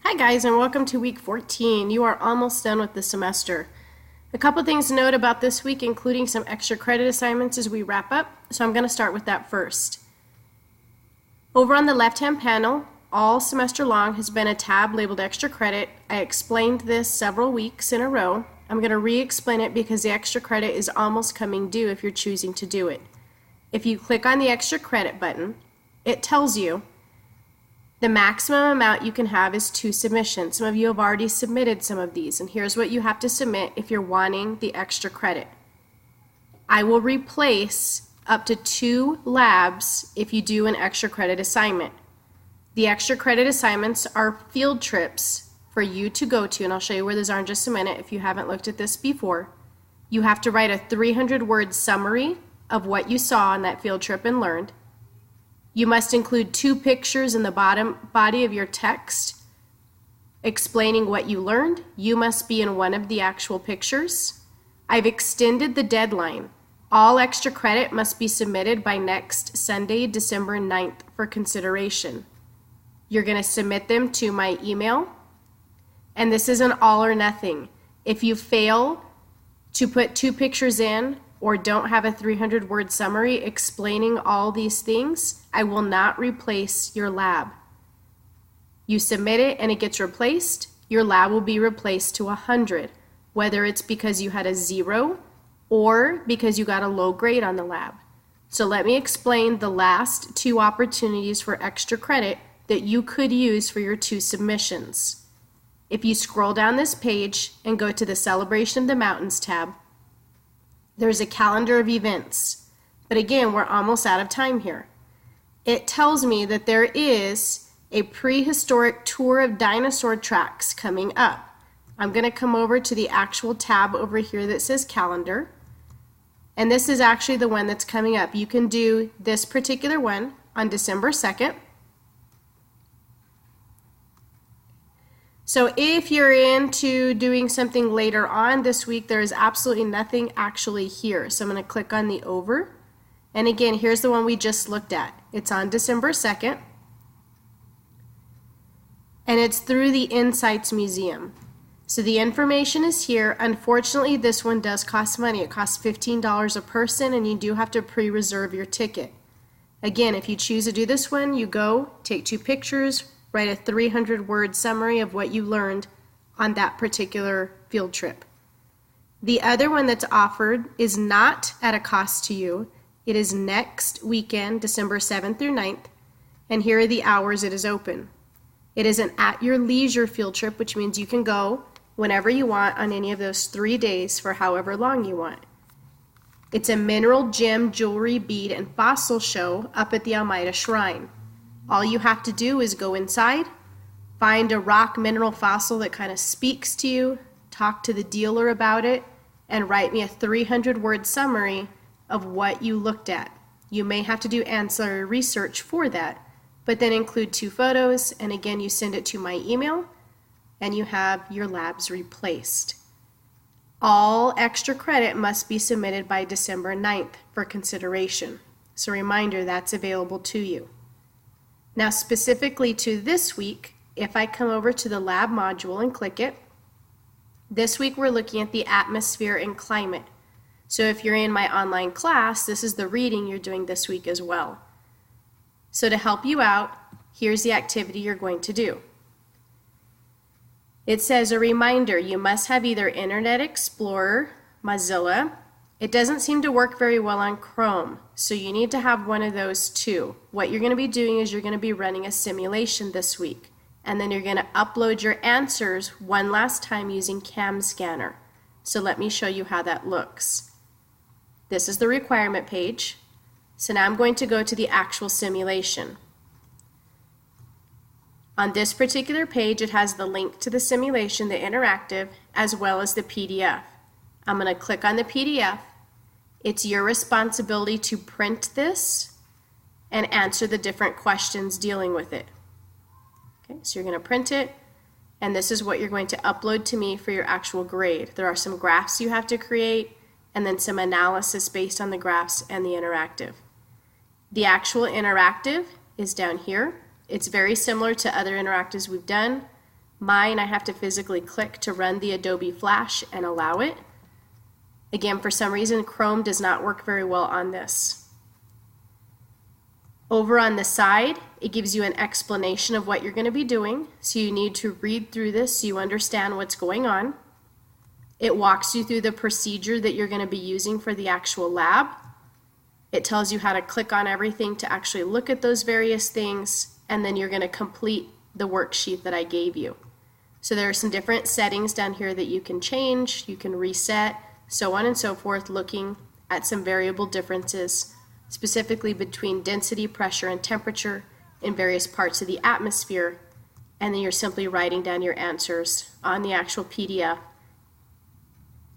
Hi guys, and welcome to week 14. You are almost done with the semester. A couple things to note about this week, including some extra credit assignments as we wrap up. So I'm going to start with that first. Over on the left-hand panel, all semester long has been a tab labeled extra credit. I explained this several weeks in a row. I'm going to re-explain it because the extra credit is almost coming due if you're choosing to do it. If you click on the extra credit button, it tells you the maximum amount you can have is 2 submissions. Some of you have already submitted some of these, and here's what you have to submit if you're wanting the extra credit. I will replace up to 2 labs if you do an extra credit assignment. The extra credit assignments are field trips for you to go to, and I'll show you where those are in just a minute if you haven't looked at this before. You have to write a 300-word summary of what you saw on that field trip and learned. You must include 2 pictures in the body of your text explaining what you learned. You must be in one of the actual pictures. I've extended the deadline. All extra credit must be submitted by next Sunday, December 9th for consideration. You're going to submit them to my email, and this is an all or nothing. If you fail to put 2 pictures in or don't have a 300-word summary explaining all these things, I will not replace your lab. You submit it and it gets replaced, your lab will be replaced to 100, whether it's because you had a 0 or because you got a low grade on the lab. So let me explain the last 2 opportunities for extra credit that you could use for your 2 submissions. If you scroll down this page and go to the Celebration of the Mountains tab, there's a calendar of events. But again, we're almost out of time here. It tells me that there is a prehistoric tour of dinosaur tracks coming up. I'm going to come over to the actual tab over here that says calendar. And this is actually the one that's coming up. You can do this particular one on December 2nd. So if you're into doing something later on this week, there is absolutely nothing actually here. So I'm going to click on the over. And again, here's the one we just looked at. It's on December 2nd. And it's through the Insights Museum. So the information is here. Unfortunately, this one does cost money. It costs $15 a person, and you do have to pre-reserve your ticket. Again, if you choose to do this one, you go, take 2 pictures, write a 300-word summary of what you learned on that particular field trip. The other one that's offered is not at a cost to you. It is next weekend, December 7th through 9th, and here are the hours it is open. It is an at-your-leisure field trip, which means you can go whenever you want on any of those 3 days for however long you want. It's a mineral gem, jewelry, bead, and fossil show up at the Almeida Shrine. All you have to do is go inside, find a rock mineral fossil that kind of speaks to you, talk to the dealer about it, and write me a 300-word summary of what you looked at. You may have to do ancillary research for that, but then include 2 photos, and again, you send it to my email, and you have your labs replaced. All extra credit must be submitted by December 9th for consideration. So reminder, that's available to you. Now specifically to this week, if I come over to the lab module and click it, this week we're looking at the atmosphere and climate. So if you're in my online class, this is the reading you're doing this week as well. So to help you out, here's the activity you're going to do. It says a reminder, you must have either Internet Explorer, Mozilla. It doesn't seem to work very well on Chrome, so you need to have one of those too. What you're going to be doing is you're going to be running a simulation this week, and then you're going to upload your answers one last time using Cam Scanner. So let me show you how that looks. This is the requirement page. So now I'm going to go to the actual simulation. On this particular page, it has the link to the simulation, the interactive, as well as the PDF. I'm going to click on the PDF. It's your responsibility to print this and answer the different questions dealing with it. Okay, so you're going to print it, and this is what you're going to upload to me for your actual grade. There are some graphs you have to create, and then some analysis based on the graphs and the interactive. The actual interactive is down here. It's very similar to other interactives we've done. Mine, I have to physically click to run the Adobe Flash and allow it. Again, for some reason, Chrome does not work very well on this. Over on the side, it gives you an explanation of what you're going to be doing, so you need to read through this so you understand what's going on. It walks you through the procedure that you're going to be using for the actual lab. It tells you how to click on everything to actually look at those various things, and then you're going to complete the worksheet that I gave you. So there are some different settings down here that you can change, you can reset, so on and so forth, looking at some variable differences, specifically between density, pressure, and temperature in various parts of the atmosphere, and then you're simply writing down your answers on the actual PDF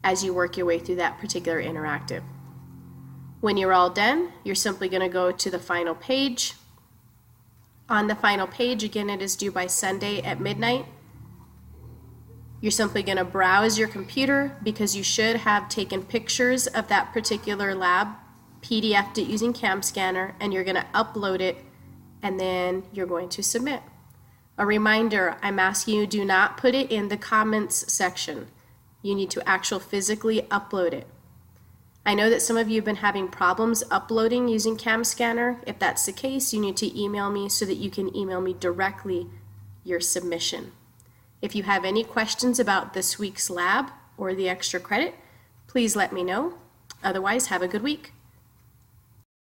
as you work your way through that particular interactive. When you're all done, you're simply going to go to the final page. On the final page, again, it is due by Sunday at midnight. You're simply going to browse your computer because you should have taken pictures of that particular lab, PDF'd it using Cam Scanner, and you're going to upload it, and then you're going to submit. A reminder, I'm asking you, do not put it in the comments section. You need to actually physically upload it. I know that some of you have been having problems uploading using Cam Scanner. If that's the case, you need to email me so that you can email me directly your submission. If you have any questions about this week's lab or the extra credit, please let me know. Otherwise, have a good week.